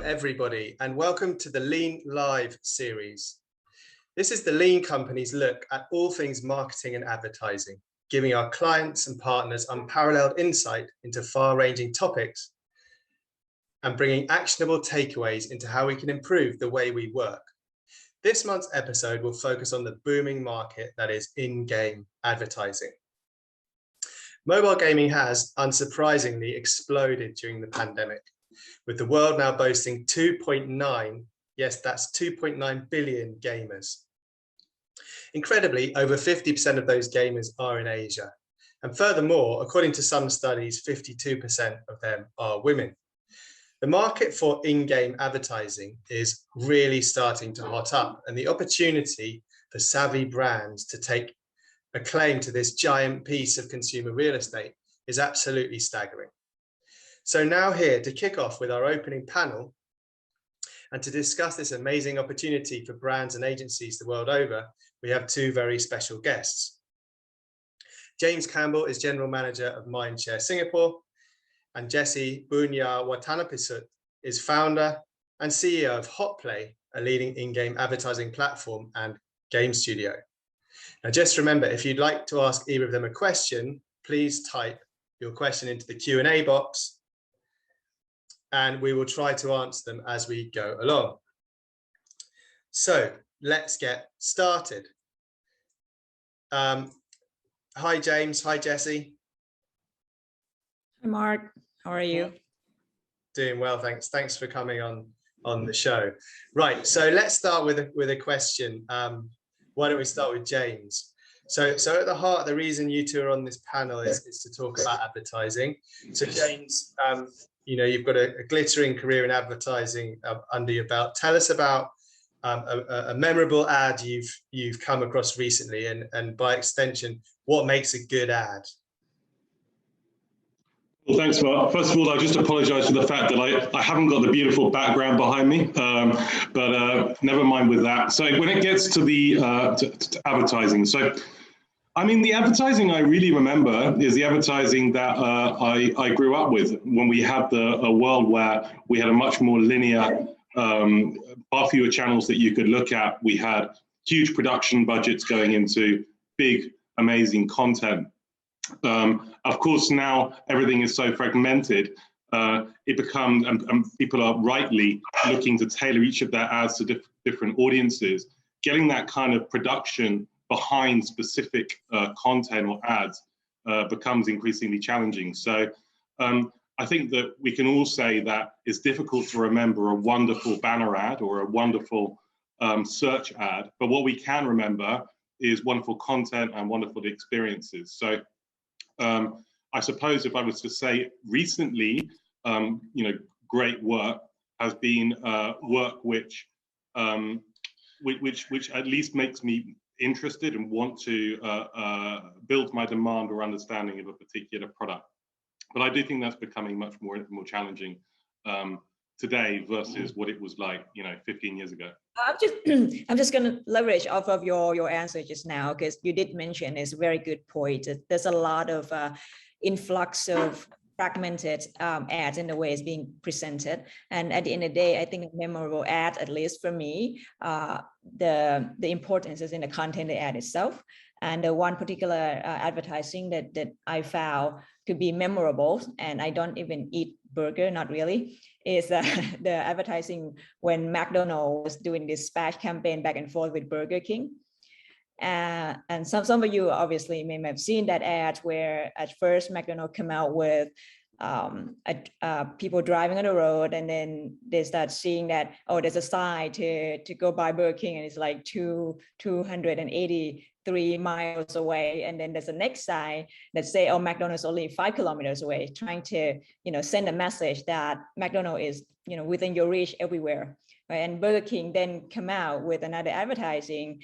everybody, and welcome to the Lean Live series. This is the Lean Company's look at all things marketing and advertising, giving our clients and partners unparalleled insight into far-ranging topics and bringing actionable takeaways into how we can improve the way we work. This month's episode will focus on the booming market that is in-game advertising. Mobile gaming has, unsurprisingly, exploded during the pandemic, with the world now boasting 2.9, yes, that's 2.9 billion gamers. Incredibly, over 50% of those gamers are in Asia. And furthermore, according to some studies, 52% of them are women. The market for in-game advertising is really starting to hot up, and the opportunity for savvy brands to take a claim to this giant piece of consumer real estate is absolutely staggering. So now here to kick off with our opening panel and to discuss this amazing opportunity for brands and agencies the world over, we have two very special guests. James Campbell is General Manager of Mindshare Singapore, and Jessie Boonyawattanapisut is founder and CEO of HotPlay, a leading in-game advertising platform and game studio. Now, just remember, if you'd like to ask either of them a question, please type your question into the Q&A box, and we will try to answer them as we go along. So let's get started. Hi, James. Hi, Jessie. Hi, Mark. How are you? Doing well, thanks. Thanks for coming on the show. Right, so let's start with a question. Why don't we start with James? So at the heart, the reason you two are on this panel is to talk about advertising. So James, you know, you've got a glittering career in advertising under your belt. Tell us about a memorable ad you've come across recently, and by extension, what makes a good ad? Well, thanks, Mark. First of all, I just apologise for the fact that I haven't got the beautiful background behind me, but never mind with that. So when it gets to the to advertising, so I mean, the advertising I really remember is the advertising that I grew up with when we had a world where we had a much more linear, far fewer channels that you could look at. We had huge production budgets going into big, amazing content. Of course, now everything is so fragmented, it becomes, and people are rightly looking to tailor each of their ads to different audiences. Getting that kind of production behind specific content or ads becomes increasingly challenging. So I think that we can all say that it's difficult to remember a wonderful banner ad or a wonderful search ad, but what we can remember is wonderful content and wonderful experiences. So I suppose if I was to say recently, you know, great work has been work which at least makes me interested and want to build my demand or understanding of a particular product. But I do think that's becoming much more challenging today versus what it was like, you know, 15 years ago. I'm just going to leverage off of your answer just now, because you did mention it's a very good point. There's a lot of influx of fragmented ads in the way it's being presented, and at the end of the day, I think a memorable ad, at least for me, the importance is in the content of the ad itself. And the one particular advertising that I found to be memorable, and I don't even eat burger, not really, is the advertising when McDonald's was doing this splash campaign back and forth with Burger King. And some of you obviously may have seen that ad where at first McDonald's come out with people driving on the road, and then they start seeing that, oh, there's a sign to go buy Burger King, and it's like 283 miles away, and then there's a next sign that say, oh, McDonald's only 5 kilometers away, trying to, you know, send a message that McDonald's is, you know, within your reach everywhere, right? And Burger King then come out with another advertising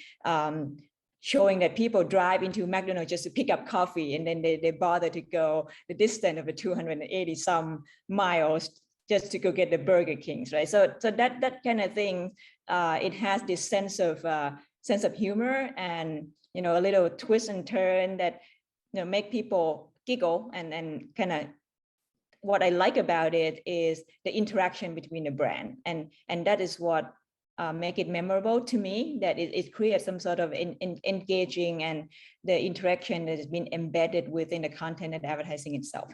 showing that people drive into McDonald's just to pick up coffee, and then they bother to go the distance of the 280 some miles just to go get the Burger Kings, right? So that kind of thing, it has this sense of humor and, you know, a little twist and turn that, you know, make people giggle and kind of what I like about it is the interaction between the brand, and that is what make it memorable to me, that it creates some sort of engaging, and the interaction that has been embedded within the content and advertising itself.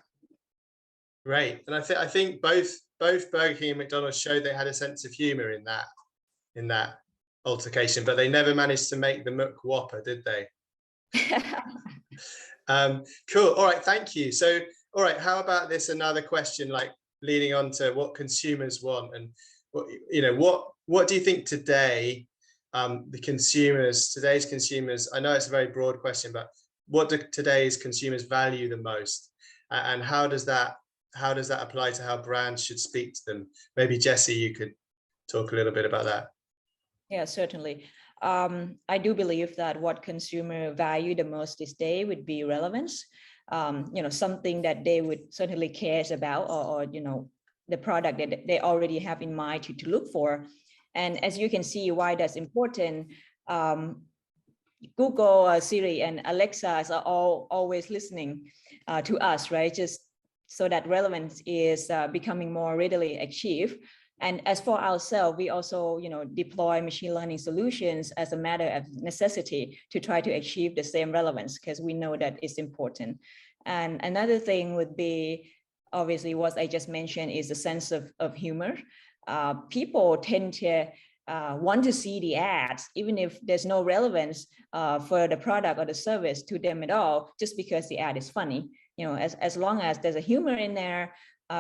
Great. And I think both Burger King and McDonald's showed they had a sense of humor in that altercation, but they never managed to make the McWhopper, did they? Cool. All right, thank you. So, all right, how about this? Another question, like leading on to what consumers want, and what do you think today, today's consumers, I know it's a very broad question, but what do today's consumers value the most, and how does that apply to how brands should speak to them? Maybe Jessie, you could talk a little bit about that. Yeah, certainly. I do believe that what consumer value the most this day would be relevance. Something that they would certainly cares about, or the product that they already have in mind to look for. And as you can see why that's important, Google, Siri, and Alexa are all always listening to us, right? Just so that relevance is becoming more readily achieved. And as for ourselves, we also, deploy machine learning solutions as a matter of necessity to try to achieve the same relevance, because we know that it's important. And another thing would be, obviously, what I just mentioned is the sense of humor. People tend to want to see the ads, even if there's no relevance for the product or the service to them at all, just because the ad is funny. As long as there's a humor in there,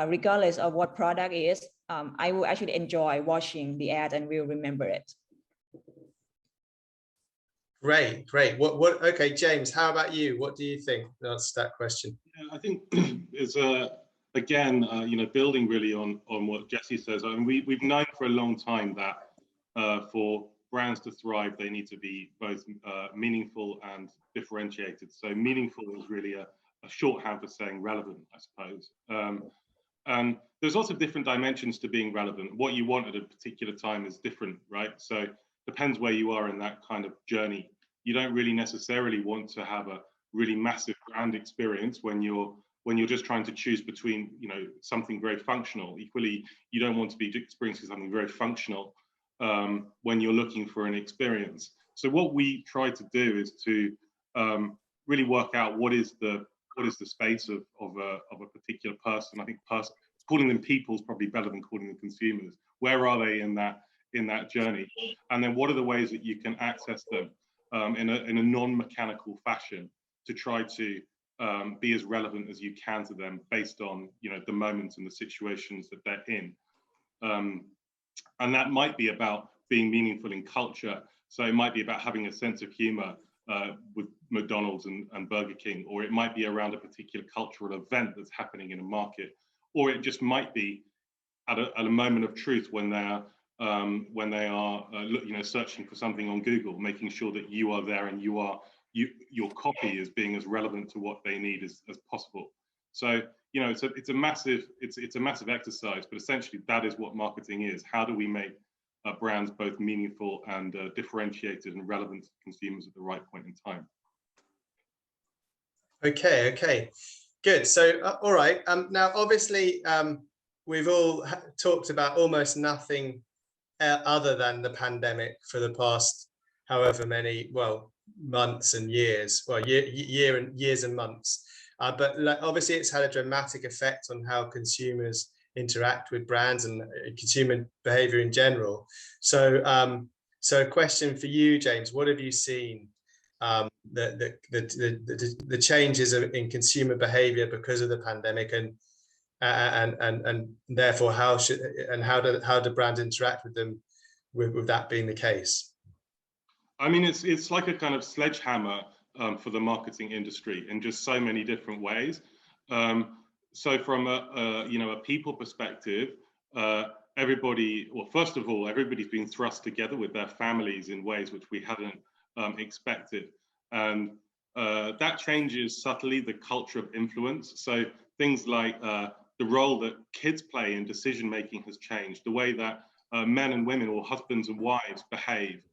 regardless of what product it is, I will actually enjoy watching the ad and will remember it. Great. Okay, James, how about you? What do you think? That's that question. Yeah, I think it's again, building really on what Jessie says. I mean, we've known for a long time that for brands to thrive, they need to be both meaningful and differentiated. So meaningful is really a shorthand for saying relevant, I suppose. And there's lots of different dimensions to being relevant. What you want at a particular time is different, right? So depends where you are in that kind of journey. You don't really necessarily want to have a really massive brand experience when you're just trying to choose between something very functional. Equally, you don't want to be experiencing something very functional when you're looking for an experience. So what we try to do is to really work out what is the space of a particular person. I think calling them people is probably better than calling them consumers. Where are they in that journey? And then what are the ways that you can access them in a non-mechanical fashion to try to be as relevant as you can to them based on the moments and the situations that they're in. And that might be about being meaningful in culture. So it might be about having a sense of humor with McDonald's and Burger King, or it might be around a particular cultural event that's happening in a market, or it just might be at a moment of truth when they are searching for something on Google, making sure that you are there and your copy is being as relevant to what they need as possible. So it's a massive exercise, but essentially that is what marketing is. How do we make brands both meaningful and differentiated and relevant to consumers at the right point in time? Okay, good. So all right, now obviously we've all talked about almost nothing other than the pandemic for the past however many months and years, years and months, but obviously it's had a dramatic effect on how consumers interact with brands and consumer behavior in general. So a question for you, James, what have you seen the changes in consumer behavior because of the pandemic, and therefore how do brands interact with them with that being the case? I mean, it's like a kind of sledgehammer for the marketing industry in just so many different ways. So from a people perspective, first of all, everybody's been thrust together with their families in ways which we hadn't expected. And that changes subtly the culture of influence. So things like the role that kids play in decision-making has changed. The way that men and women, or husbands and wives, behave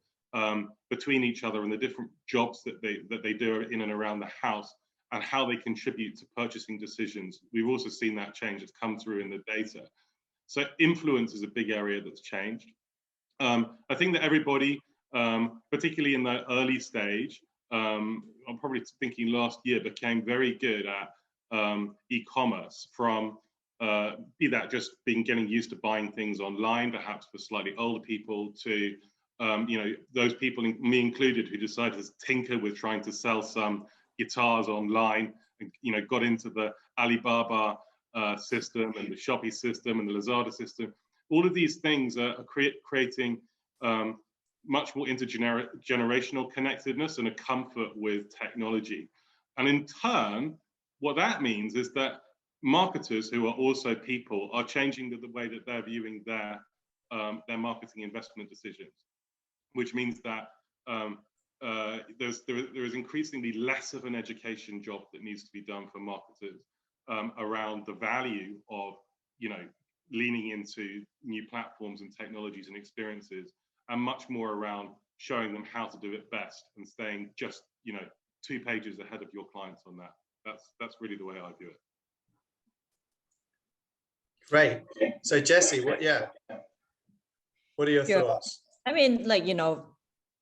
between each other and the different jobs that they do in and around the house and how they contribute to purchasing decisions. We've also seen that change that's come through in the data. So influence is a big area that's changed. I think that everybody, particularly in the early stage, I'm probably thinking last year, became very good at e-commerce, from be that just getting used to buying things online, perhaps for slightly older people, to those people, me included, who decided to tinker with trying to sell some guitars online, and got into the Alibaba system and the Shopee system and the Lazada system. All of these things are creating much more intergenerational connectedness and a comfort with technology. And in turn, what that means is that marketers, who are also people, are changing the way that they're viewing their marketing investment decisions, which means that there is increasingly less of an education job that needs to be done for marketers around the value of leaning into new platforms and technologies and experiences, and much more around showing them how to do it best and staying just 2 pages ahead of your clients on that. That's really the way I view it. Great. So Jessie, what are your thoughts? I mean,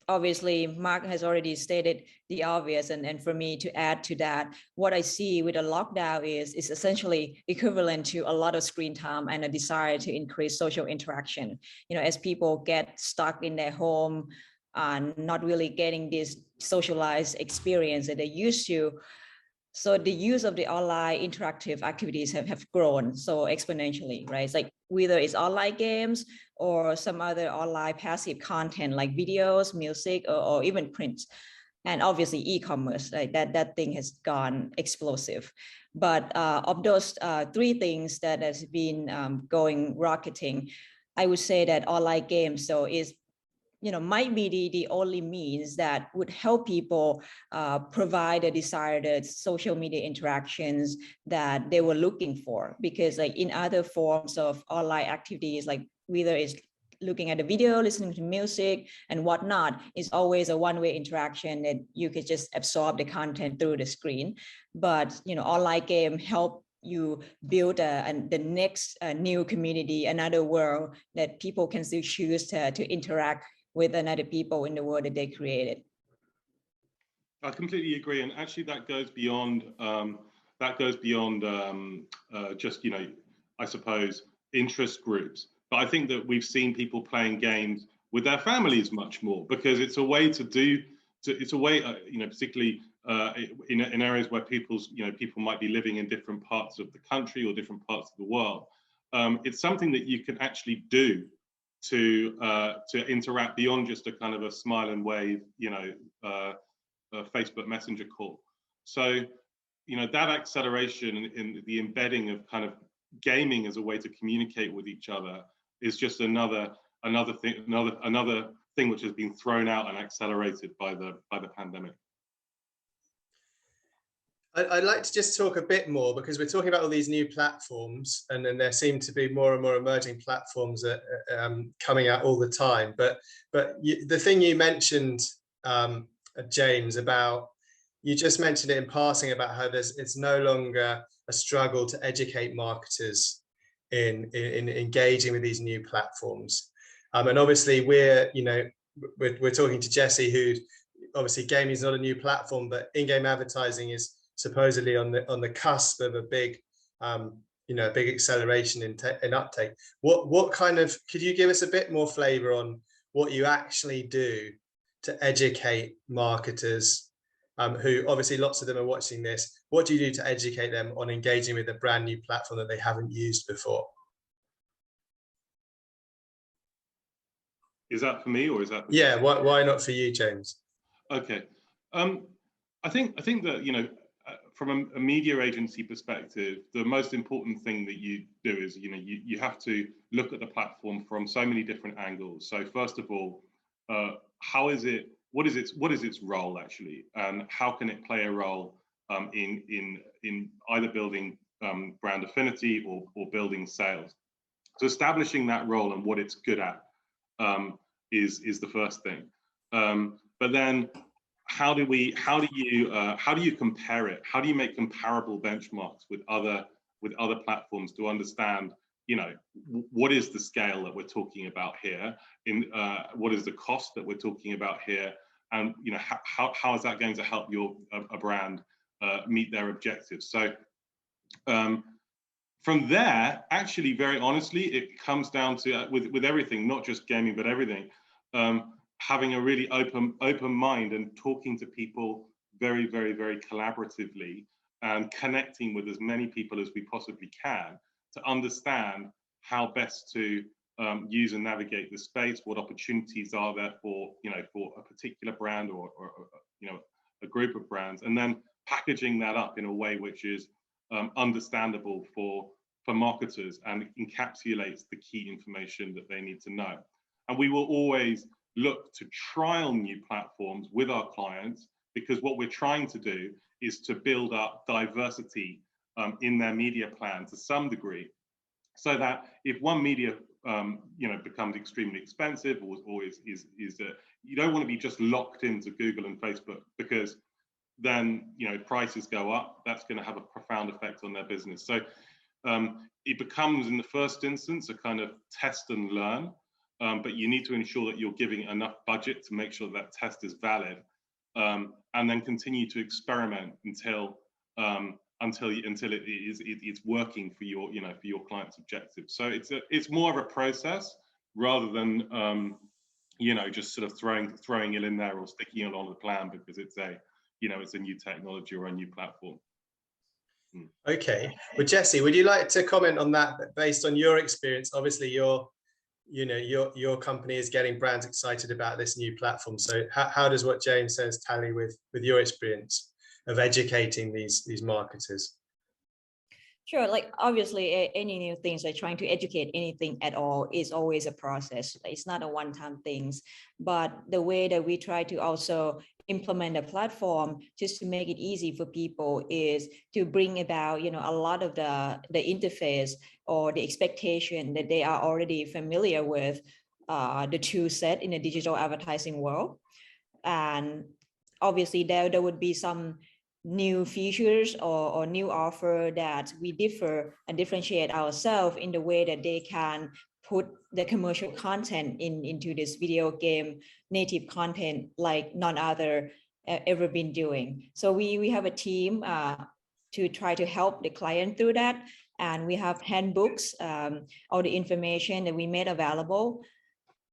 obviously Mark has already stated the obvious, and for me to add to that, what I see with the lockdown is essentially equivalent to a lot of screen time and a desire to increase social interaction. As people get stuck in their home and not really getting this socialized experience that they used to. So the use of the online interactive activities have grown so exponentially, right? It's like whether it's online games or some other online passive content like videos, music, or even print. And obviously e-commerce, right? That thing has gone explosive. But of those 3 things that has been going rocketing, I would say that online games might be the only means that would help people provide the desired social media interactions that they were looking for. Because in other forms of online activities, like whether it's looking at a video, listening to music and whatnot, is always a one-way interaction that you could just absorb the content through the screen. But online game help you build the next new community, another world that people can still choose to interact with another people in the world that they created. I completely agree, and actually that goes beyond just I suppose interest groups. But I think that we've seen people playing games with their families much more, because it's a way particularly in areas where people might be living in different parts of the country or different parts of the world. It's something that you can actually do to interact beyond just a kind of a smile and wave, a Facebook Messenger call. So, that acceleration in the embedding of kind of gaming as a way to communicate with each other is just another thing which has been thrown out and accelerated by the pandemic. I'd like to just talk a bit more, because we're talking about all these new platforms, and then there seem to be more and more emerging platforms that coming out all the time. But the thing you mentioned, James, about, you just mentioned it in passing about how it's no longer a struggle to educate marketers in engaging with these new platforms. And obviously we're talking to Jessie, who obviously gaming is not a new platform, but in-game advertising is supposedly on the cusp of a big big acceleration in uptake. What kind of, could you give us a bit more flavor on what you actually do to educate marketers, who obviously lots of them are watching this? What do you do to educate them on engaging with a brand new platform that they haven't used before? Is that for me, or is that? Yeah, why not for you, James? Okay, I think that from a media agency perspective, the most important thing that you do is you have to look at the platform from so many different angles. So first of all, how is it? What is its role actually, and how can it play a role in either building brand affinity or building sales? So establishing that role and what it's good at is the first thing. But then how do you compare it? How do you make comparable benchmarks with other platforms to understand, you know, what is the scale that we're talking about here, what is the cost that we're talking about here, and you know, how is that going to help a brand meet their objectives? So from there, actually, very honestly, it comes down to with everything, not just gaming, but everything, having a really open mind and talking to people very, very, very collaboratively and connecting with as many people as we possibly can to understand how best to use and navigate the space, what opportunities are there for, you know, for a particular brand or you know, a group of brands, and then packaging that up in a way which is understandable for marketers and encapsulates the key information that they need to know. And we will always look to trial new platforms with our clients, because what we're trying to do is to build up diversity in their media plan to some degree, so that if one media you know, becomes extremely expensive or is you don't want to be just locked into Google and Facebook, because then, you know, prices go up. That's going to have a profound effect on their business. So it becomes, in the first instance, a kind of test and learn, but you need to ensure that you're giving enough budget to make sure that test is valid, and then continue to experiment until it's working for your, you know, for your client's objectives. So it's more of a process rather than you know, just sort of throwing it in there or sticking it on the plan because it's a, you know, it's a new technology or a new platform. Okay, well, Jessie, would you like to comment on that based on your experience? Obviously, your company is getting brands excited about this new platform. So how does what James says tally with your experience of educating these marketers? Sure, like obviously any new things, like trying to educate anything at all is always a process. It's not a one-time things, but the way that we try to also implement a platform just to make it easy for people is to bring about, you know, a lot of the interface or the expectation that they are already familiar with the tool set in the digital advertising world. And obviously there would be some new features or new offer that we differ and differentiate ourselves in the way that they can put the commercial content into this video game native content like none other ever been doing. So we have a team to try to help the client through that. And we have handbooks, all the information that we made available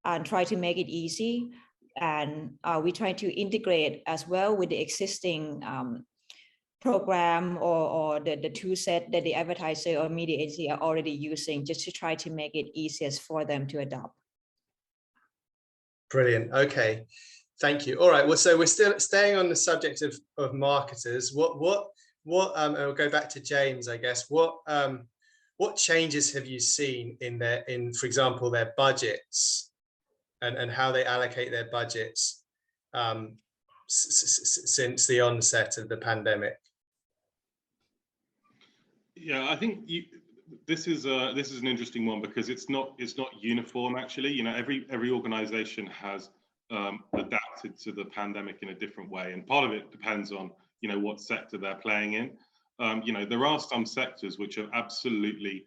and try to make it easy. And we try to integrate as well with the existing program or the tool set that the advertiser or media agency are already using, just to try to make it easiest for them to adopt. Brilliant. Okay, thank you. All right. Well, so we're still staying on the subject of marketers. What and we'll go back to James, I guess. What changes have you seen in for example, their budgets and how they allocate their budgets since the onset of the pandemic? Yeah, I think this is an interesting one because it's not uniform actually. You know, every organization has adapted to the pandemic in a different way, and part of it depends on, you know, what sector they're playing in. You know, there are some sectors which have absolutely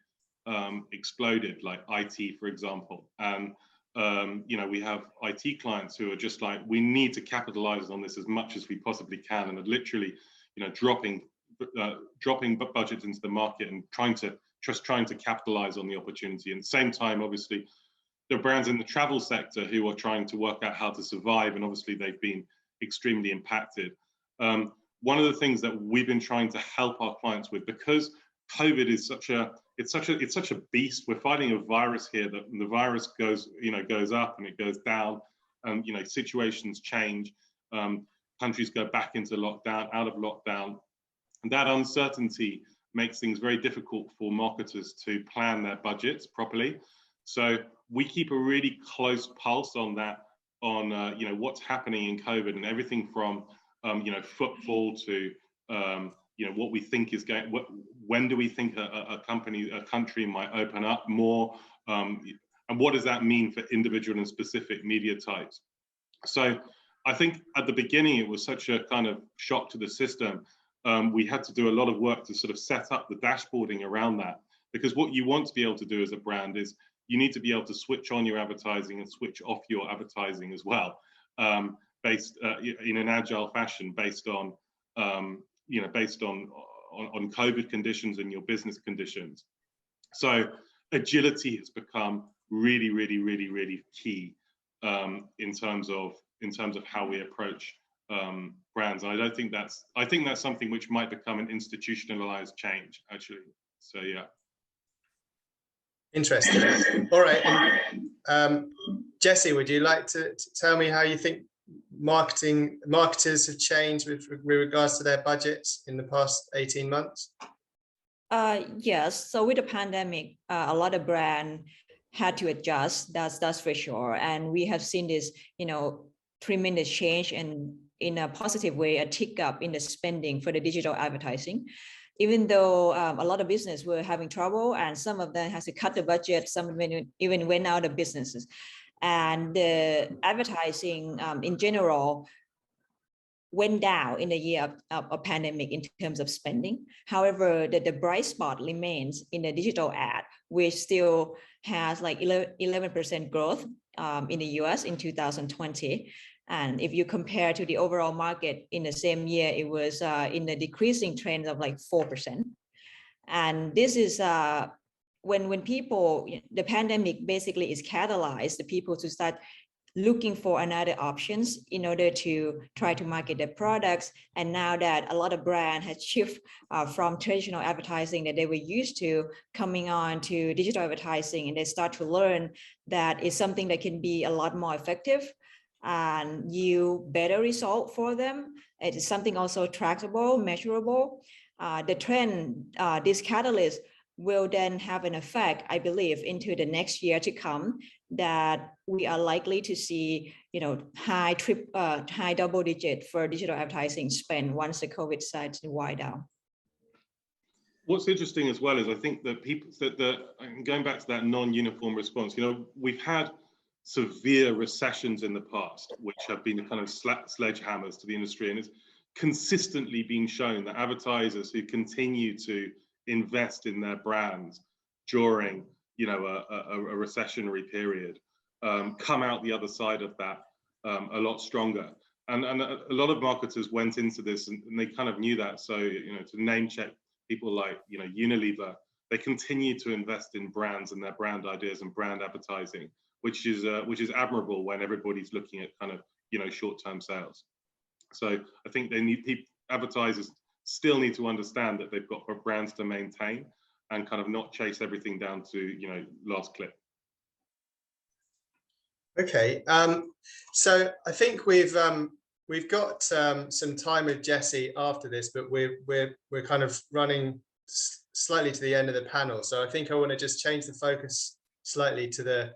exploded, like IT, for example, and you know, we have IT clients who are just like, we need to capitalize on this as much as we possibly can, and are literally, you know, dropping budgets into the market and trying to capitalize on the opportunity. And at the same time, obviously, there are brands in the travel sector who are trying to work out how to survive, and obviously they've been extremely impacted. One of the things that we've been trying to help our clients with, because COVID is such a beast. We're fighting a virus here that the virus goes up and it goes down, and you know, situations change. Countries go back into lockdown, out of lockdown. And that uncertainty makes things very difficult for marketers to plan their budgets properly. So we keep a really close pulse on that, on you know, what's happening in COVID, and everything from you know, footfall to you know, what we think is going. When do we think a country might open up more, and what does that mean for individual and specific media types? So I think at the beginning, it was such a kind of shock to the system. We had to do a lot of work to sort of set up the dashboarding around that, because what you want to be able to do as a brand is you need to be able to switch on your advertising and switch off your advertising as well, based in an agile fashion, based on based on COVID conditions and your business conditions. So agility has become really, really, really, really key in terms of how we approach brands. And I think that's something which might become an institutionalized change, actually. So yeah. Interesting. All right. And, Jessie, would you like to tell me how you think marketers have changed with regards to their budgets in the past 18 months? Yes. So with the pandemic, a lot of brands had to adjust. That's for sure. And we have seen this, tremendous change and in a positive way, a tick up in the spending for the digital advertising. Even though a lot of business were having trouble and some of them has to cut the budget, some even went out of businesses. And the advertising in general went down in the year of pandemic in terms of spending. However, the bright spot remains in the digital ad, which still has like 11% growth in the US in 2020. And if you compare to the overall market in the same year, it was in the decreasing trend of like 4%. And this is when people, the pandemic basically is catalyzed the people to start looking for another options in order to try to market their products. And now that a lot of brands have shifted from traditional advertising that they were used to coming on to digital advertising, and they start to learn that it's something that can be a lot more effective and yield better result for them. It is something also trackable, measurable. The trend, this catalyst will then have an effect, I believe, into the next year to come, that we are likely to see, high double digit for digital advertising spend once the COVID starts to wind down. What's interesting as well is I think that going back to that non-uniform response, we've had severe recessions in the past, which have been kind of sledgehammers to the industry, and it's consistently been shown that advertisers who continue to invest in their brands during a recessionary period come out the other side of that a lot stronger. And a lot of marketers went into this and they kind of knew that. So to name check people like Unilever, they continue to invest in brands and their brand ideas and brand advertising, which is admirable when everybody's looking at kind of short-term sales. So I think advertisers still need to understand that they've got brands to maintain and kind of not chase everything down to last click. Okay. So I think we've got some time with Jessie after this, but we're kind of running slightly to the end of the panel. So I think I want to just change the focus slightly to the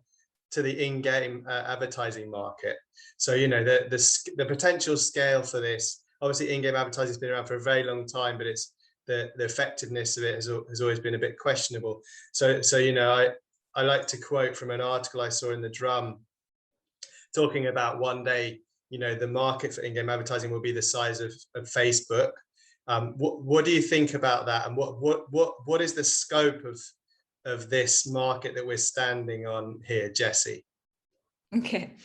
in-game advertising market. So the potential scale for this. Obviously, in-game advertising has been around for a very long time, but it's the effectiveness of it has always been a bit questionable. So I like to quote from an article I saw in the Drum, talking about one day, the market for in-game advertising will be the size of Facebook. What do you think about that, and what is the scope of this market that we're standing on here, Jessie? Okay.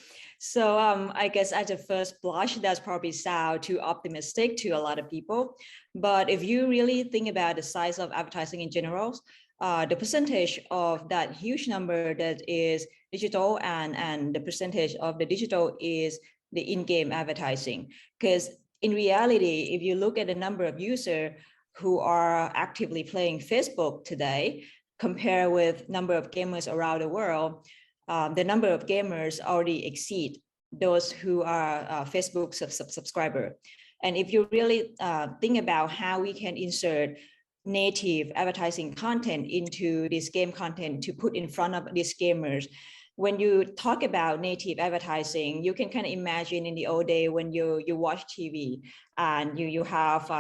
So I guess at the first blush, that's probably sound too optimistic to a lot of people. But if you really think about the size of advertising in general, the percentage of that huge number that is digital and the percentage of the digital is the in-game advertising. Because in reality, if you look at the number of users who are actively playing Facebook today, compare with number of gamers around the world, the number of gamers already exceed those who are Facebook subscriber. And if you really think about how we can insert native advertising content into this game content to put in front of these gamers, when you talk about native advertising, you can kind of imagine in the old day when you watch TV and you have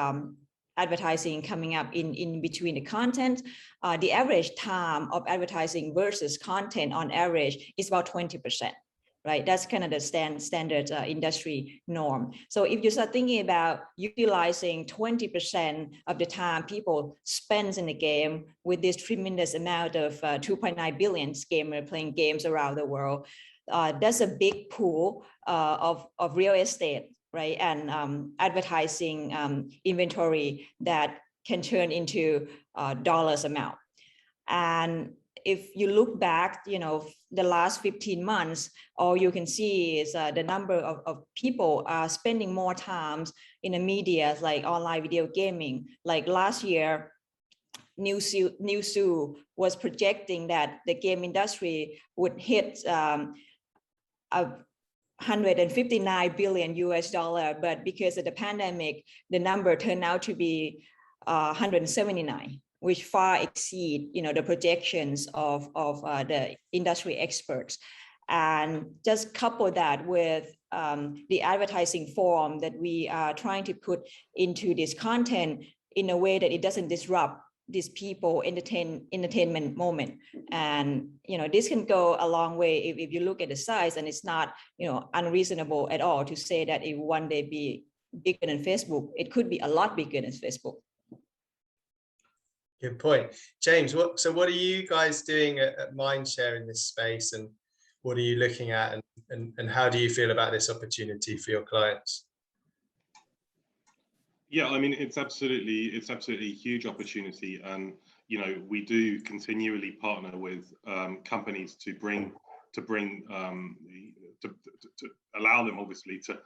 advertising coming up in between the content. The average time of advertising versus content on average is about 20%. right? That's kind of the standard industry norm. So if you start thinking about utilizing 20% of the time people spend in the game with this tremendous amount of 2.9 billion gamers playing games around the world, that's a big pool of real estate, right? And advertising inventory that can turn into dollars amount. And if you look back, the last 15 months, all you can see is the number of people spending more time in the media, like online video gaming. Like last year, Newzoo was projecting that the game industry would hit $159 billion US, but because of the pandemic, the number turned out to be 179, which far exceed, the projections of the industry experts. And just couple that with the advertising form that we are trying to put into this content in a way that it doesn't disrupt these people entertainment moment. And this can go a long way if you look at the size, and it's not unreasonable at all to say that it will one day be bigger than Facebook. It could be a lot bigger than Facebook. Good point. James, what are you guys doing at Mindshare in this space, and what are you looking at, and how do you feel about this opportunity for your clients? Yeah, I mean, it's absolutely a huge opportunity, and we do continually partner with companies to allow them, obviously, to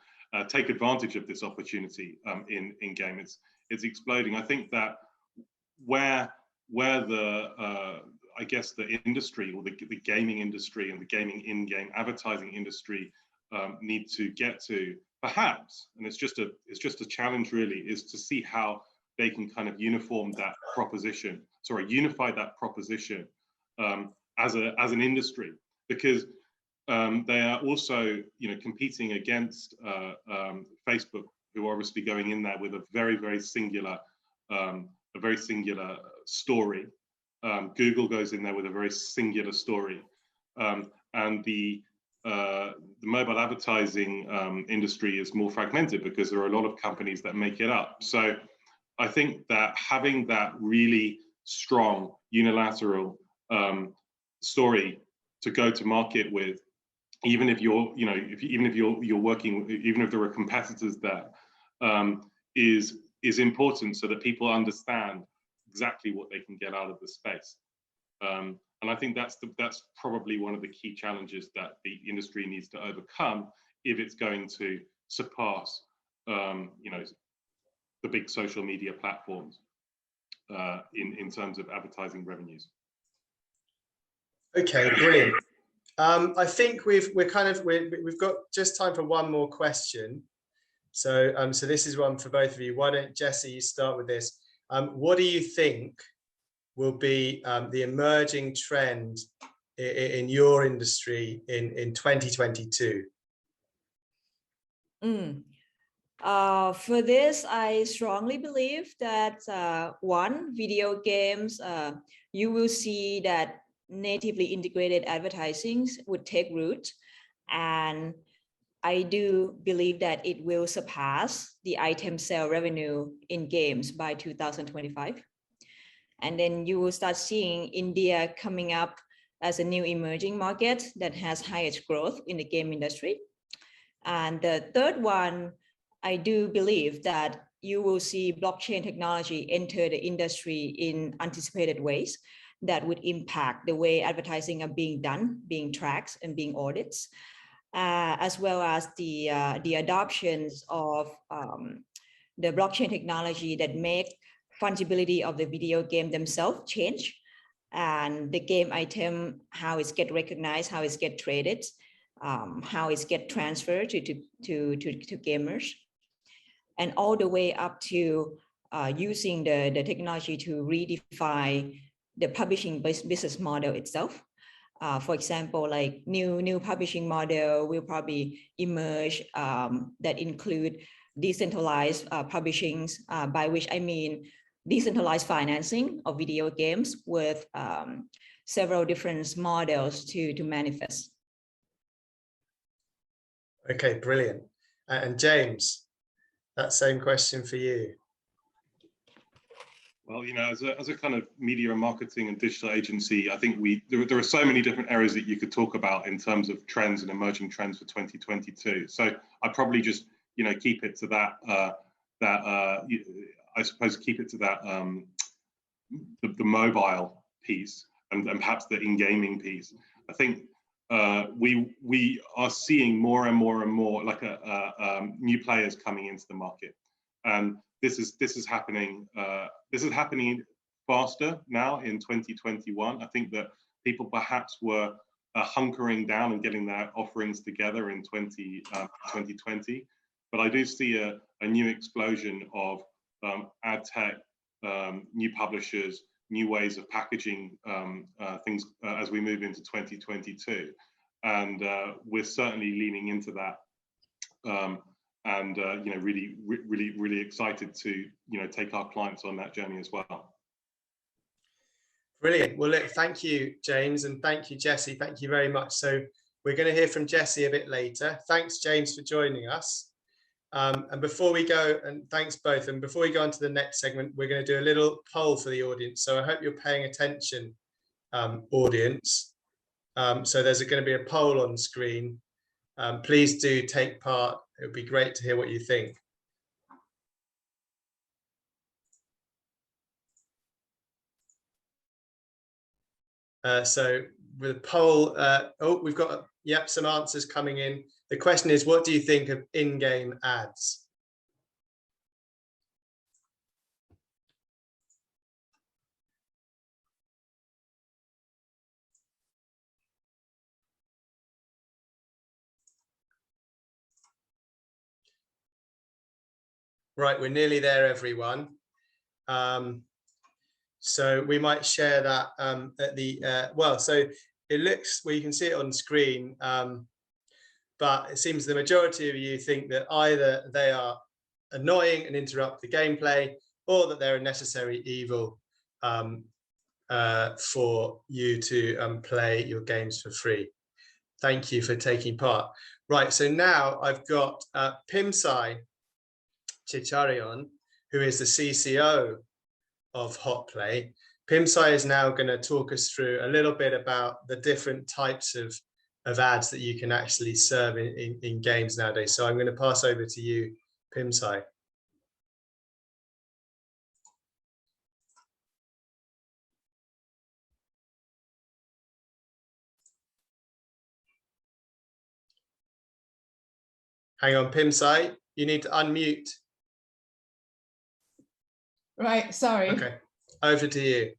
take advantage of this opportunity in game. It's exploding. I think that where the I guess the industry, or the gaming industry and the gaming in-game advertising industry need to get to, perhaps, and it's just a challenge really, is to see how they can kind of unify that proposition as an industry, because they are also competing against Facebook, who are obviously going in there with a very singular story. Google goes in there with a very singular story, and the mobile advertising industry is more fragmented because there are a lot of companies that make it up. So I think that having that really strong unilateral story to go to market with, even if you're working, even if there are competitors there, is important, so that people understand exactly what they can get out of the space. And I think that's probably one of the key challenges that the industry needs to overcome if it's going to surpass, the big social media platforms in terms of advertising revenues. Okay, brilliant. I think we've got just time for one more question. So so this is one for both of you. Why don't, Jessie, you start with this? What do you think will be the emerging trend in your industry in 2022? For this, I strongly believe that video games, you will see that natively integrated advertising would take root, and I do believe that it will surpass the item sale revenue in games by 2025. And then you will start seeing India coming up as a new emerging market that has highest growth in the game industry. And the third one, I do believe that you will see blockchain technology enter the industry in anticipated ways that would impact the way advertising are being done, being tracked, and being audited, as well as the adoptions of the blockchain technology that make fungibility of the video game themselves change, and the game item, how it gets recognized, how it gets traded, how it gets transferred to gamers, and all the way up to using the technology to redefine the publishing business model itself. For example, like new publishing model will probably emerge that include decentralized publishings, by which I mean decentralized financing of video games with several different models to manifest. Okay, brilliant. And James, that same question for you. Well, you know, as a kind of media and marketing and digital agency, I think there are so many different areas that you could talk about in terms of trends and emerging trends for 2022. So I'd probably just, you know, keep it to that. I suppose keep it to that the mobile piece and perhaps the in-gaming piece. I think we are seeing more and more like new players coming into the market, and this is happening. This is happening faster now in 2021. I think that people perhaps were hunkering down and getting their offerings together in 2020, but I do see a new explosion of ad tech, new publishers, new ways of packaging things as we move into 2022, and we're certainly leaning into that. And you know, really excited to, you know, take our clients on that journey as well. Brilliant. Well, look, thank you, James, and thank you, Jessie. Thank you very much. So we're going to hear from Jessie a bit later. Thanks, James, for joining us. And before we go, and thanks both, and before we go on to the next segment, we're going to do a little poll for the audience. So I hope you're paying attention, audience. So there's going to be a poll on screen. Please do take part. It would be great to hear what you think. So with the poll, oh, we've got, yep, some answers coming in. The question is, what do you think of in-game ads? Right, we're nearly there, everyone. So we might share that at the, well, so it looks, well, you can see it on screen, but it seems the majority of you think that either they are annoying and interrupt the gameplay, or that they're a necessary evil for you to play your games for free. Thank you for taking part. Right, so now I've got Pimsai Chicharion, who is the CCO of HotPlay. Pimsai is now going to talk us through a little bit about the different types of ads that you can actually serve in games nowadays. So I'm going to pass over to you, Pimsai. Hang on, Pimsai, you need to unmute. Right, sorry. Okay, over to you.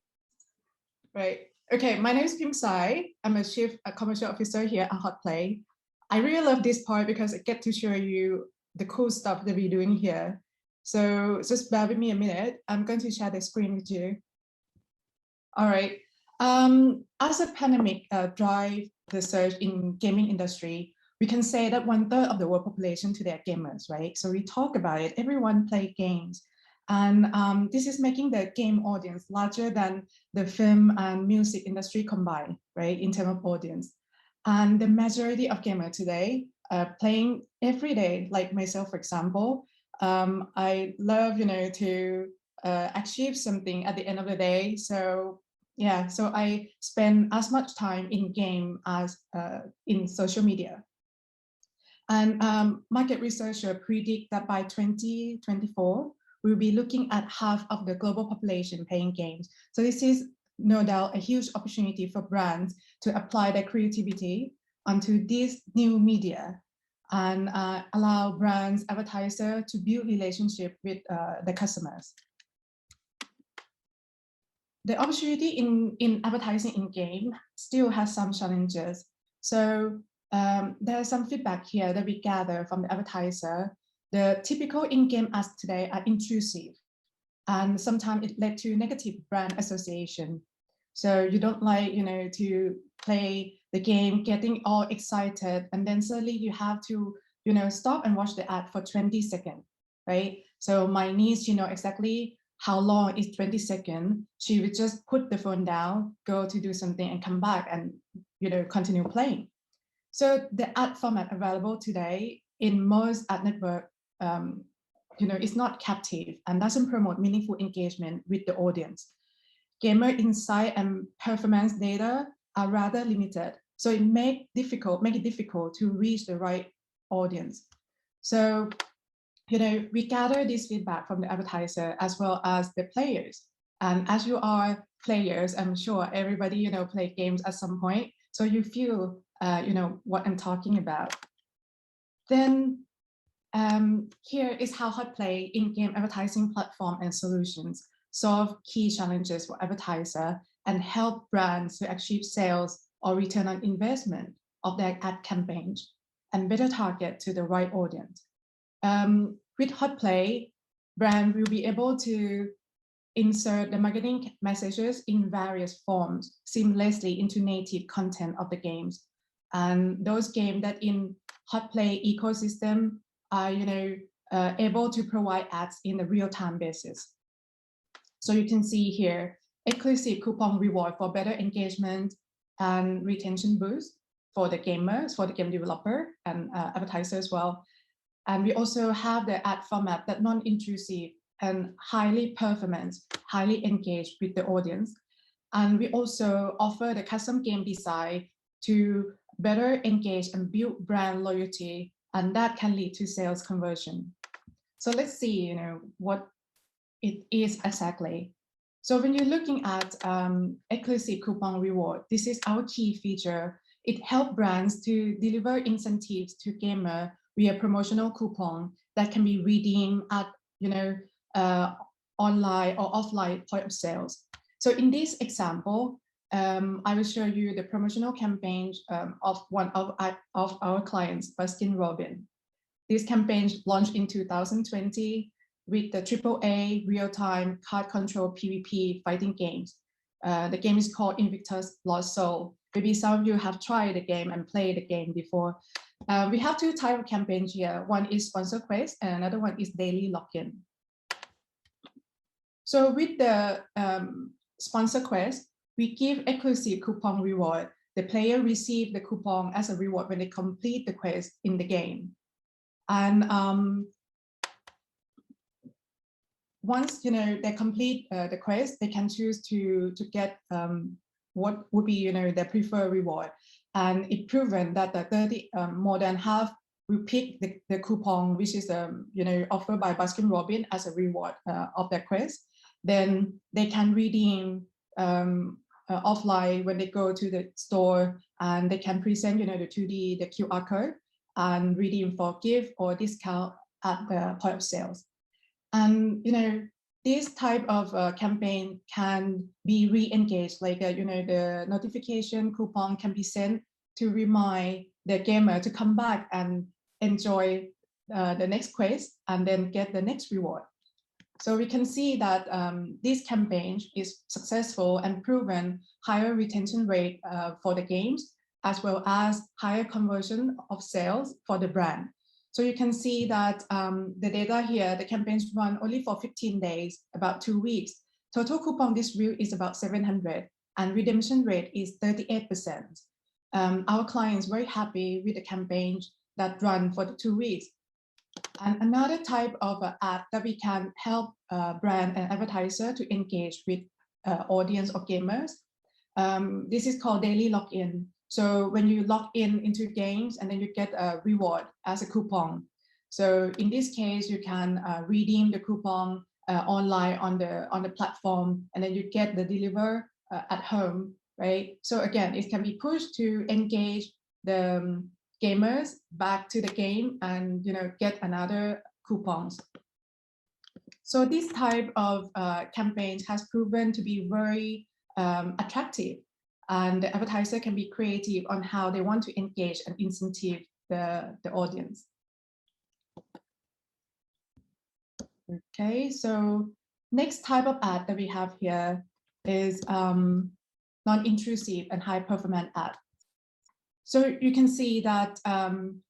Right, okay, my name is Pimsai. I'm a Chief Commercial Officer here at HotPlay. I really love this part because I get to show you the cool stuff that we're doing here. So just bear with me a minute. I'm going to share the screen with you. All right, as a pandemic drive the surge in gaming industry, we can say that 1/3 of the world population today are gamers, right? So we talk about it, everyone plays games. And this is making the game audience larger than the film and music industry combined, right, in terms of audience. And the majority of gamers today are playing every day, like myself, for example. I love, you know, to achieve something at the end of the day. So yeah, so I spend as much time in game as in social media. And market researchers predict that by 2024, we'll be looking at half of the global population playing games. So this is no doubt a huge opportunity for brands to apply their creativity onto this new media and allow brands, advertisers to build relationship with the customers. The opportunity in advertising in game still has some challenges. So there's some feedback here that we gather from the advertiser. The typical in-game ads today are intrusive, and sometimes it led to negative brand association. So you don't like, you know, to play the game, getting all excited, and then suddenly you have to, you know, stop and watch the ad for 20 seconds, right? So my niece, you know exactly how long is 20 seconds. She would just put the phone down, go to do something, and come back and, you know, continue playing. So the ad format available today in most ad network, it's not captive and doesn't promote meaningful engagement with the audience. Gamer insight and performance data are rather limited, so it make it difficult to reach the right audience. So, we gather this feedback from the advertiser as well as the players. And as you are players, I'm sure everybody, play games at some point, so you feel, what I'm talking about. Then here is how HotPlay in-game advertising platform and solutions solve key challenges for advertiser and help brands to achieve sales or return on investment of their ad campaigns and better target to the right audience. With HotPlay, brand will be able to insert the marketing messages in various forms seamlessly into native content of the games. And those games that in HotPlay ecosystem are, able to provide ads in a real-time basis. So you can see here, exclusive coupon reward for better engagement and retention boost for the gamers, for the game developer and advertiser as well. And we also have the ad format that non-intrusive and highly performance, highly engaged with the audience. And we also offer the custom game design to better engage and build brand loyalty, and that can lead to sales conversion. So let's see, what it is exactly. So when you're looking at exclusive coupon reward, this is our key feature. It helps brands to deliver incentives to gamer via promotional coupon that can be redeemed at, online or offline point of sales. So in this example, I will show you the promotional campaign of one of our clients, Baskin-Robbins. This campaign launched in 2020 with the AAA real-time card control PvP fighting games. The game is called Invictus Lost Soul. Maybe some of you have tried the game and played the game before. We have two types of campaigns here. One is sponsor quest and another one is daily lock-in. So with the sponsor quest, we give exclusive coupon reward. The player receive the coupon as a reward when they complete the quest in the game. And once they complete the quest, they can choose to get what would be their preferred reward. And it's proven that the more than half will pick the coupon, which is offered by Baskin-Robbins as a reward of their quest. Then they can redeem offline when they go to the store, and they can present the QR code and redeem for gift or discount at the point of sales. And this type of campaign can be re-engaged, like the notification coupon can be sent to remind the gamer to come back and enjoy the next quest and then get the next reward. So we can see that this campaign is successful and proven higher retention rate for the games, as well as higher conversion of sales for the brand. So you can see that the data here, the campaigns run only for 15 days, about 2 weeks. Total coupon distribute is about 700 and redemption rate is 38%. Our clients very happy with the campaigns that run for the 2 weeks. And another type of ad that we can help brand and advertiser to engage with audience of gamers. This is called daily login. So when you log in into games and then you get a reward as a coupon. So in this case, you can redeem the coupon online on the platform, and then you get the deliver at home, right? So again, it can be pushed to engage the gamers back to the game and get another coupons. So this type of campaign has proven to be very attractive, and the advertiser can be creative on how they want to engage and incentive the audience. Okay, so next type of ad that we have here is non-intrusive and high performance ad. So you can see that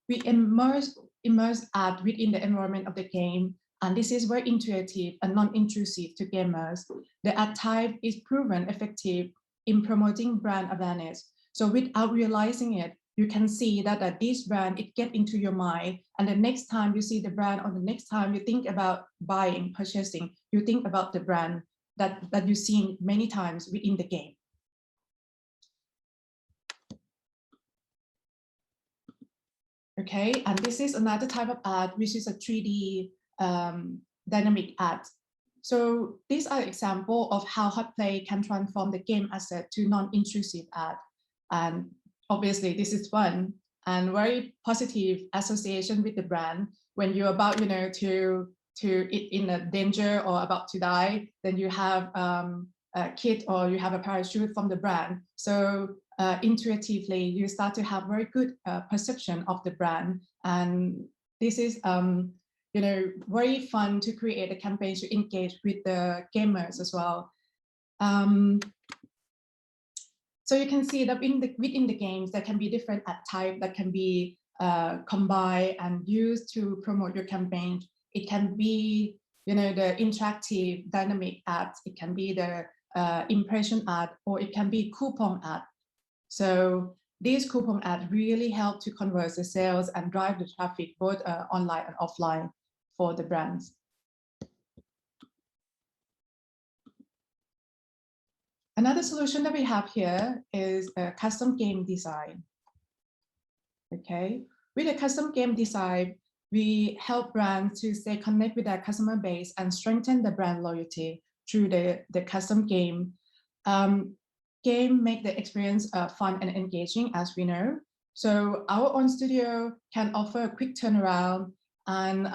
we immerse ad within the environment of the game, and this is very intuitive and non-intrusive to gamers. The ad type is proven effective in promoting brand awareness. So without realizing it, you can see that this brand, it get into your mind. And the next time you see the brand, or the next time you think about buying, purchasing, you think about the brand that you've seen many times within the game. Okay, and this is another type of ad, which is a 3D dynamic ad. So these are examples of how HotPlay can transform the game asset to non-intrusive ad. And obviously this is fun and very positive association with the brand. When you're about, to in a danger or about to die, then you have a kit or you have a parachute from the brand. So intuitively, you start to have very good perception of the brand. And this is, very fun to create a campaign to engage with the gamers as well. So you can see that within the games, there can be different ad type that can be combined and used to promote your campaign. It can be, the interactive dynamic ads. It can be the impression ad, or it can be coupon ad. So these coupon ads really help to convert the sales and drive the traffic both online and offline for the brands. Another solution that we have here is a custom game design. Okay, with a custom game design, we help brands to stay connected with their customer base and strengthen the brand loyalty through the custom game. Game make the experience fun and engaging, as we know. So our own studio can offer a quick turnaround, and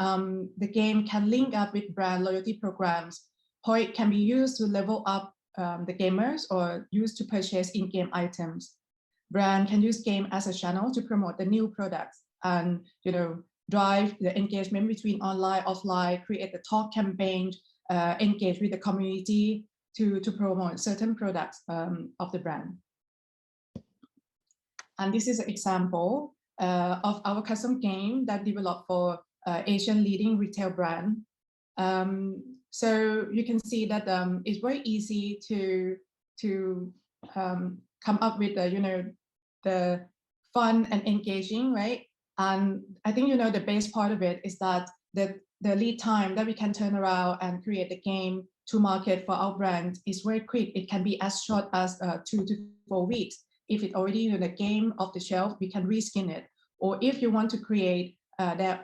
the game can link up with brand loyalty programs. Point can be used to level up the gamers or used to purchase in-game items. Brand can use game as a channel to promote the new products and drive the engagement between online, offline, create the talk campaign, engage with the community to promote certain products of the brand. And this is an example of our custom game that developed for Asian leading retail brand. So you can see that it's very easy to come up with the fun and engaging, right? And I think the best part of it is that the lead time that we can turn around and create the game to market for our brand is very quick. It can be as short as 2 to 4 weeks. If it already the game off the shelf, we can reskin it. Or if you want to create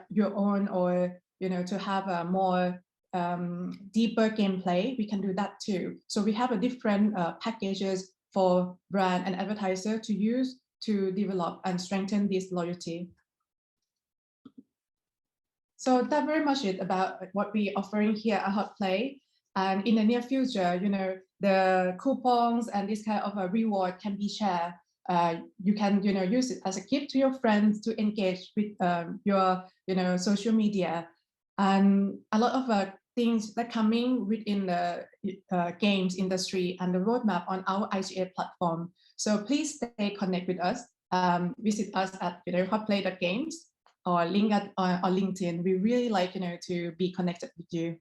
your own, or to have a more deeper gameplay, we can do that too. So we have a different packages for brand and advertiser to use to develop and strengthen this loyalty. So that's very much it about what we're offering here at HotPlay. And in the near future, the coupons and this kind of a reward can be shared. You can, use it as a gift to your friends to engage with your, social media. And a lot of things that coming within the games industry and the roadmap on our IGA platform. So please stay connected with us. Visit us at hotplay.games or link at on LinkedIn. We really like to be connected with you.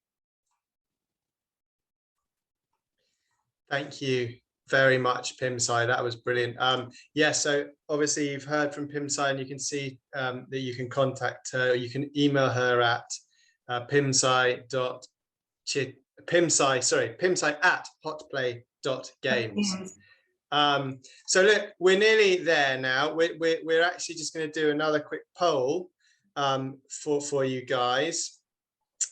Thank you very much, Pimsai. That was brilliant. Yeah, so obviously you've heard from Pimsai, and you can see that you can contact her. You can email her at pimsai at hotplay.games. So look, we're nearly there now. We're actually just going to do another quick poll for you guys,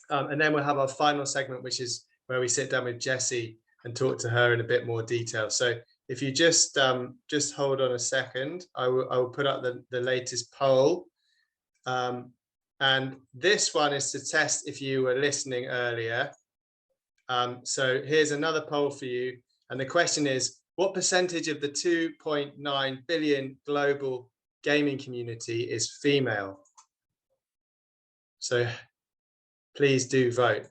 and then we'll have our final segment, which is where we sit down with Jessie and talk to her in a bit more detail. So if you just hold on a second, I will put up the latest poll. And this one is to test if you were listening earlier. So here's another poll for you. And the question is, what percentage of the 2.9 billion global gaming community is female? So please do vote.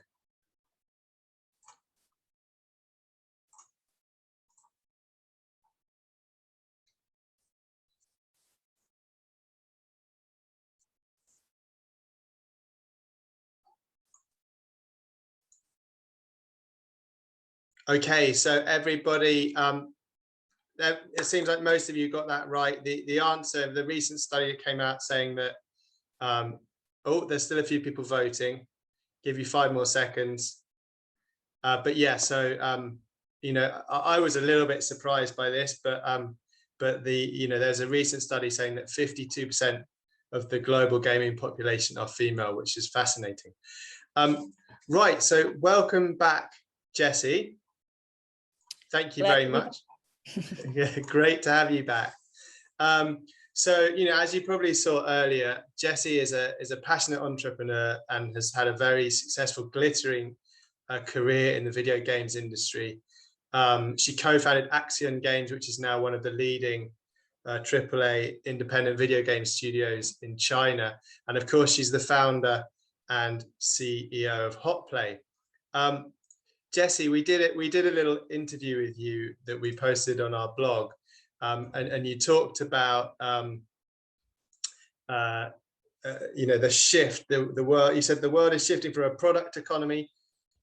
Okay, so everybody, it seems like most of you got that right. The answer, the recent study that came out saying that, oh, there's still a few people voting. Give you 5 more seconds. But yeah, so you know, I was a little bit surprised by this, but there's a recent study saying that 52% of the global gaming population are female, which is fascinating. Right, so welcome back, Jessie. Thank you very much. Yeah, great to have you back. So, you know, as you probably saw earlier, Jessie is a passionate entrepreneur and has had a very successful, glittering career in the video games industry. She co-founded Axion Games, which is now one of the leading AAA independent video game studios in China. And of course, she's the founder and CEO of HotPlay. Jessie, we did a little interview with you that we posted on our blog, and you talked about you know, the shift, the world. You said the world is shifting from a product economy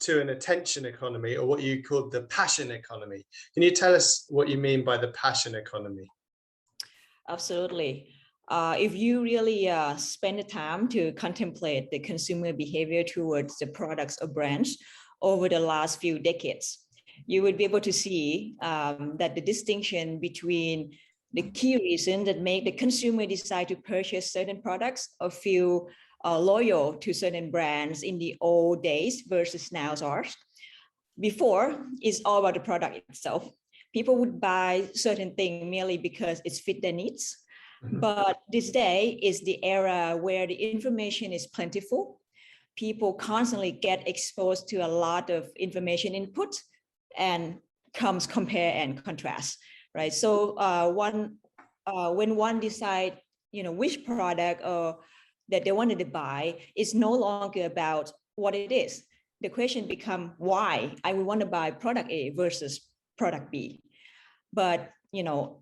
to an attention economy, or what you called the passion economy. Can you tell us what you mean by the passion economy? Absolutely. If you really spend the time to contemplate the consumer behavior towards the products or brands over the last few decades, you would be able to see that the distinction between the key reasons that make the consumer decide to purchase certain products or feel loyal to certain brands in the old days versus now's ours. Before, it's all about the product itself. People would buy certain things merely because it fit their needs. But this day is the era where the information is plentiful. People constantly get exposed to a lot of information input and comes compare and contrast, right? So when one decide, you know, which product or that they wanted to buy, is no longer about what it is. The question becomes why I would want to buy product A versus product B. But, you know,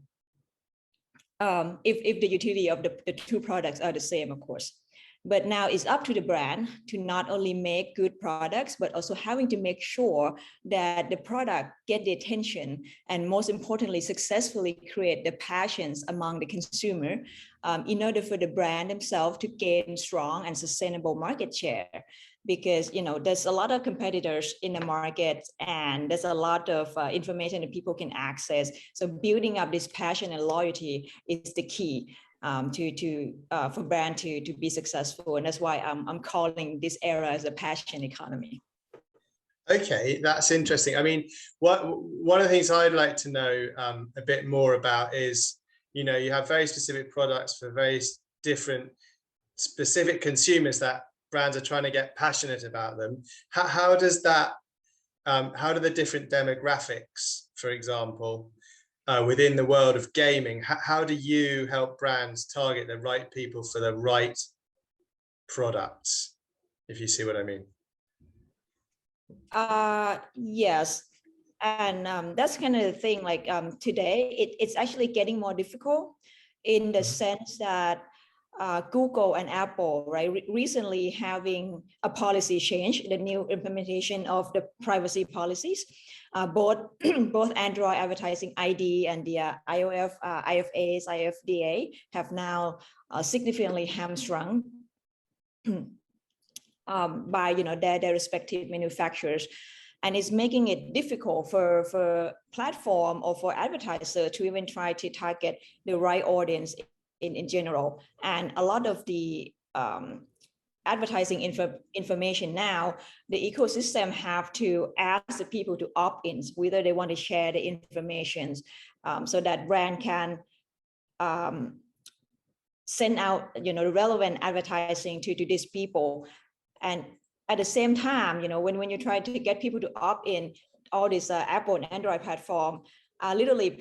if the utility of the two products are the same, of course. But now it's up to the brand to not only make good products, but also having to make sure that the product get the attention and, most importantly, successfully create the passions among the consumer in order for the brand themselves to gain strong and sustainable market share. Because, you know, there's a lot of competitors in the market and there's a lot of information that people can access. So building up this passion and loyalty is the key for brand to be successful. And that's why I'm calling this era as a passion economy. Okay, that's interesting. I mean, one of the things I'd like to know a bit more about is, you know, you have very specific products for very different specific consumers that brands are trying to get passionate about them. How does that, how do the different demographics, for example, within the world of gaming, how do you help brands target the right people for the right products, if you see what I mean? Yes. And that's kind of the thing, like today, it's actually getting more difficult in the sense that Google and Apple, right, recently having a policy change, the new implementation of the privacy policies, both Android advertising ID and the IFAs, IFDA have now significantly hamstrung by, you know, their respective manufacturers. And it's making it difficult for platform or for advertiser to even try to target the right audience in general. And a lot of the advertising information now, the ecosystem have to ask the people to opt in whether they want to share the information so that brand can send out, you know, the relevant advertising to these people. And at the same time, you know, when you try to get people to opt in, all this Apple and Android platform are literally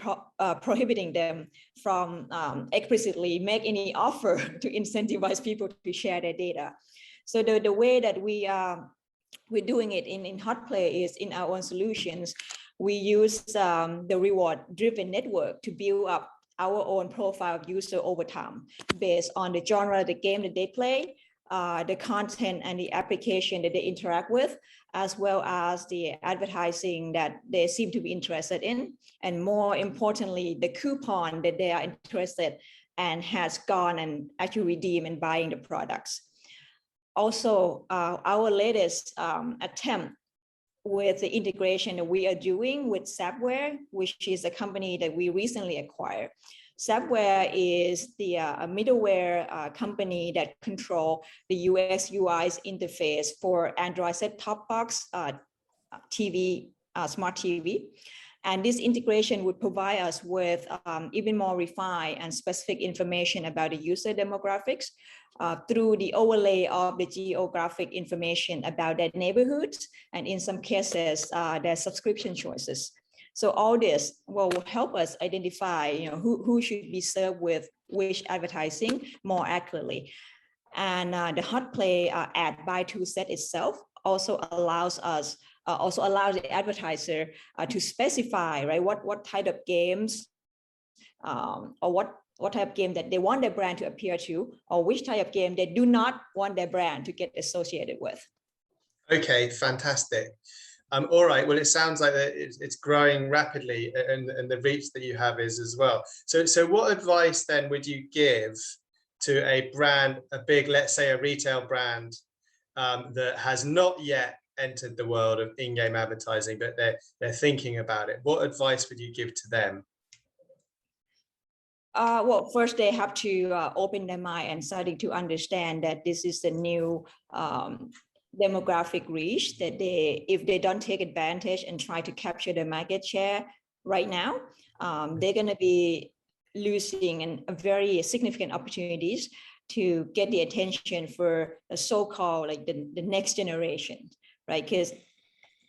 prohibiting them from explicitly make any offer to incentivize people to share their data. So the way that we're doing it in HotPlay is in our own solutions. We use the reward-driven network to build up our own profile of user over time based on the genre of the game that they play, the content and the application that they interact with, as well as the advertising that they seem to be interested in, and more importantly, the coupon that they are interested and has gone and actually redeem and buying the products. Also, our latest attempt with the integration that we are doing with Sapware, which is a company that we recently acquired. Sapware is the middleware company that control the UX UI's interface for Android set-top box TV, smart TV. And this integration would provide us with even more refined and specific information about the user demographics through the overlay of the geographic information about their neighborhoods, and in some cases, their subscription choices. So all this will help us identify, who should be served with which advertising more accurately. And the HotPlay ad buy tool set itself also allows us, allows the advertiser to specify, right, what type of games or what type of game that they want their brand to appear to, or which type of game they do not want their brand to get associated with. Okay, fantastic. All right, well, it sounds like that it's growing rapidly, and the reach that you have is as well. So what advice then would you give to a brand, a big, let's say a retail brand that has not yet entered the world of in-game advertising, but they're thinking about it? What advice would you give to them? Well, first they have to open their mind and starting to understand that this is the new demographic reach, that if they don't take advantage and try to capture the market share right now, they're going to be losing a very significant opportunities to get the attention for the so-called like the next generation, right? Because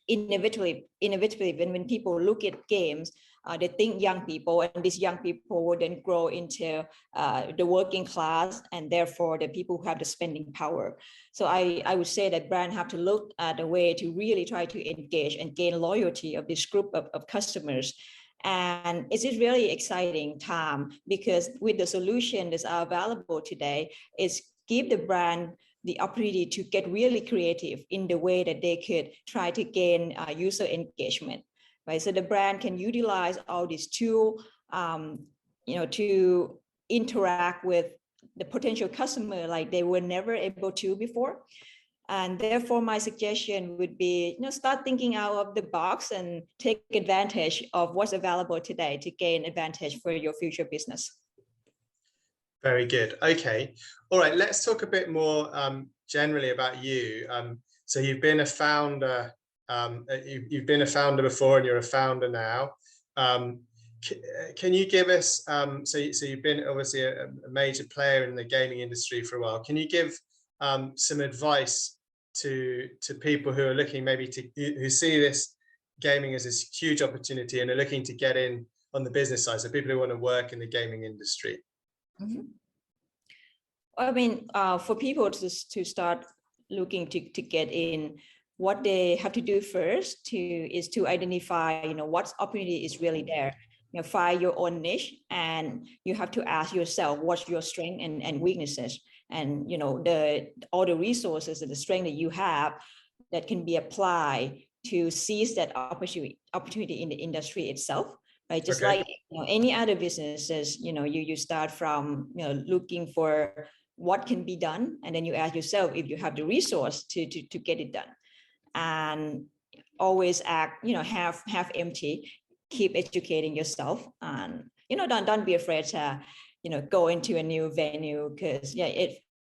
inevitably when people look at games, they think young people, and these young people will then grow into the working class, and therefore the people who have the spending power. So I would say that brands have to look at a way to really try to engage and gain loyalty of this group of customers. And it is really exciting time, because with the solution that's available today, is give the brand the opportunity to get really creative in the way that they could try to gain user engagement. Right, so the brand can utilize all these tools, to interact with the potential customer like they were never able to before. And therefore, my suggestion would be, start thinking out of the box and take advantage of what's available today to gain advantage for your future business. Very good. Okay. All right. Let's talk a bit more generally about you. So you've been a founder. You've been a founder before, and you're a founder now. Can you give us, so you've been obviously a major player in the gaming industry for a while. Can you give some advice to people who are looking maybe who see this gaming as this huge opportunity and are looking to get in on the business side, so people who want to work in the gaming industry? Mm-hmm. I mean, for people to start looking to get in, what they have to do first is to identify, what opportunity is really there. Find your own niche, and you have to ask yourself what's your strength and weaknesses, and all the resources and the strength that you have that can be applied to seize that opportunity in the industry itself. Right, just like any other businesses, you start from looking for what can be done, and then you ask yourself if you have the resource to get it done. And always act, half empty. Keep educating yourself, and don't be afraid to go into a new venue, because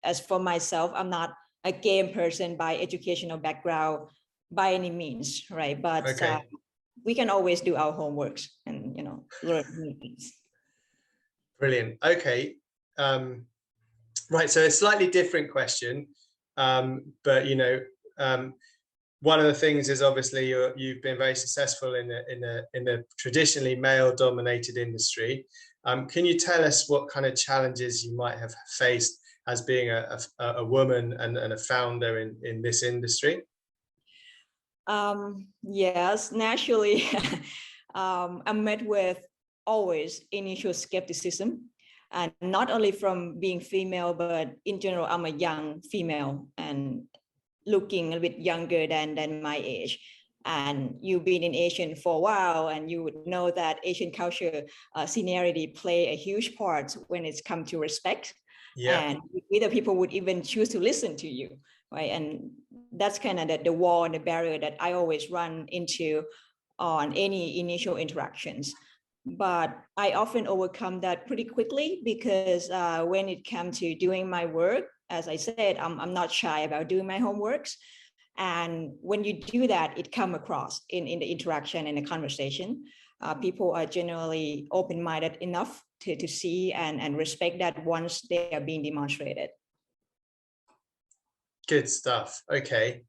as for myself, I'm not a game person by educational background by any means, right? But we can always do our homeworks and learn new things. Brilliant. Okay. Right. So a slightly different question, but one of the things is obviously you've been very successful in a traditionally male-dominated industry. Can you tell us what kind of challenges you might have faced as being a woman and a founder in this industry? Yes, naturally, I'm met with always initial skepticism. And not only from being female, but in general, I'm a young female and looking a bit younger than my age. And you've been in Asian for a while, and you would know that Asian culture, seniority play a huge part when it's come to respect. Yeah. And either people would even choose to listen to you, right? And that's kind of the wall and the barrier that I always run into on any initial interactions. But I often overcome that pretty quickly, because when it comes to doing my work, as I said, I'm not shy about doing my homeworks. And when you do that, it comes across in the interaction and the conversation. People are generally open-minded enough to see and respect that once they are being demonstrated. Good stuff. Okay.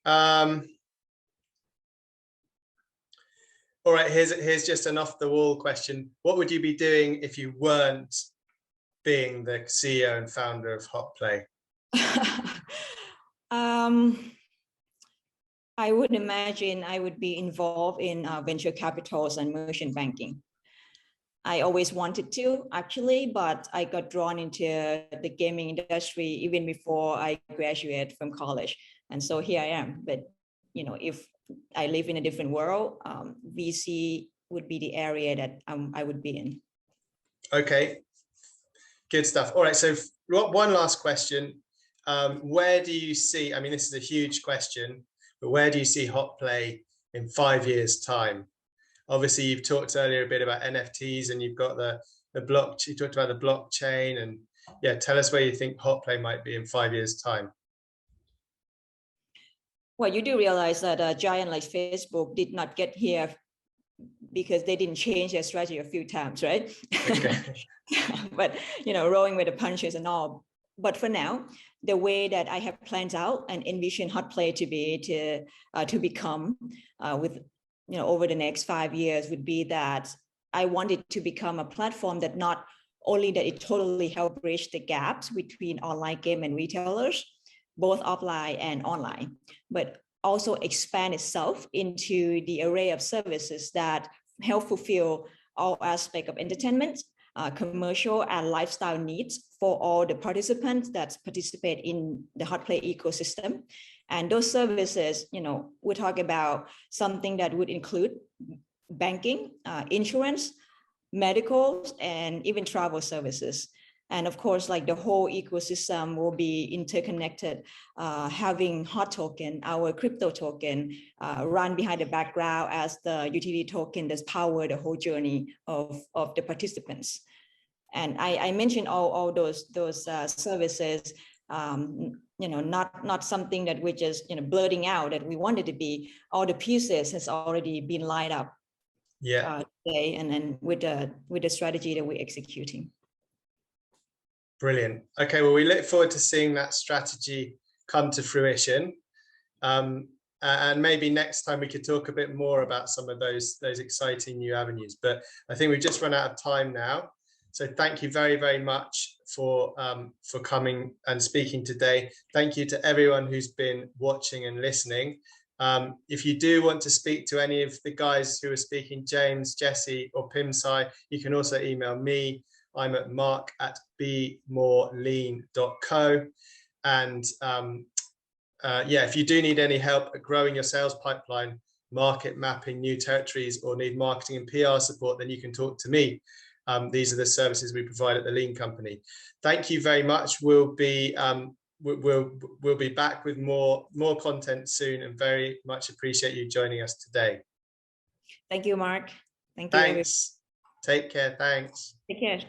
All right, here's just an off-the-wall question. What would you be doing if you weren't being the CEO and founder of HotPlay? I would imagine I would be involved in venture capitals and merchant banking. I always wanted to, actually, but I got drawn into the gaming industry even before I graduated from college. And so here I am. But, you know, if I live in a different world, VC would be the area that I would be in. Okay, good stuff. All right, so one last question. Where do you see, I mean, this is a huge question, but where do you see HotPlay in 5 years' time? Obviously, you've talked earlier a bit about NFTs, and you've got the blockchain. You talked about the blockchain, and yeah, tell us where you think HotPlay might be in 5 years' time. Well, you do realize that a giant like Facebook did not get here because they didn't change their strategy a few times, right? Okay. But, you know, rolling with the punches and all. But for now, the way that I have planned out and envision HotPlay to become with, you know, over the next 5 years would be that I want it to become a platform that not only that it totally help bridge the gaps between online game and retailers, both offline and online, but also expand itself into the array of services that help fulfill all aspects of entertainment, commercial and lifestyle needs for all the participants that participate in the HotPlay ecosystem. And those services, you know, we talk about something that would include banking, insurance, medicals, and even travel services. And of course, like the whole ecosystem will be interconnected, having Hot Token, our crypto token, run behind the background as the utility token that's power the whole journey of the participants. And I mentioned all those services, you know, not something that we're just, you know, blurting out that we wanted to be. All the pieces has already been lined up. Yeah. Today, and then with the strategy that we're executing. Brilliant. Okay, well, we look forward to seeing that strategy come to fruition. And maybe next time we could talk a bit more about some of those exciting new avenues. But I think we've just run out of time now. So thank you very, very much for coming and speaking today. Thank you to everyone who's been watching and listening. If you do want to speak to any of the guys who are speaking, James, Jessie, or Pimsai, you can also email me. I'm at mark@beMoreLean.co. And yeah, if you do need any help at growing your sales pipeline, market mapping new territories, or need marketing and PR support, then you can talk to me. These are the services we provide at the Lean Company. Thank you very much. We'll be back with more content soon, and very much appreciate you joining us today. Thank you, Mark. Thank you. Thanks. Take care. Thanks. Take care.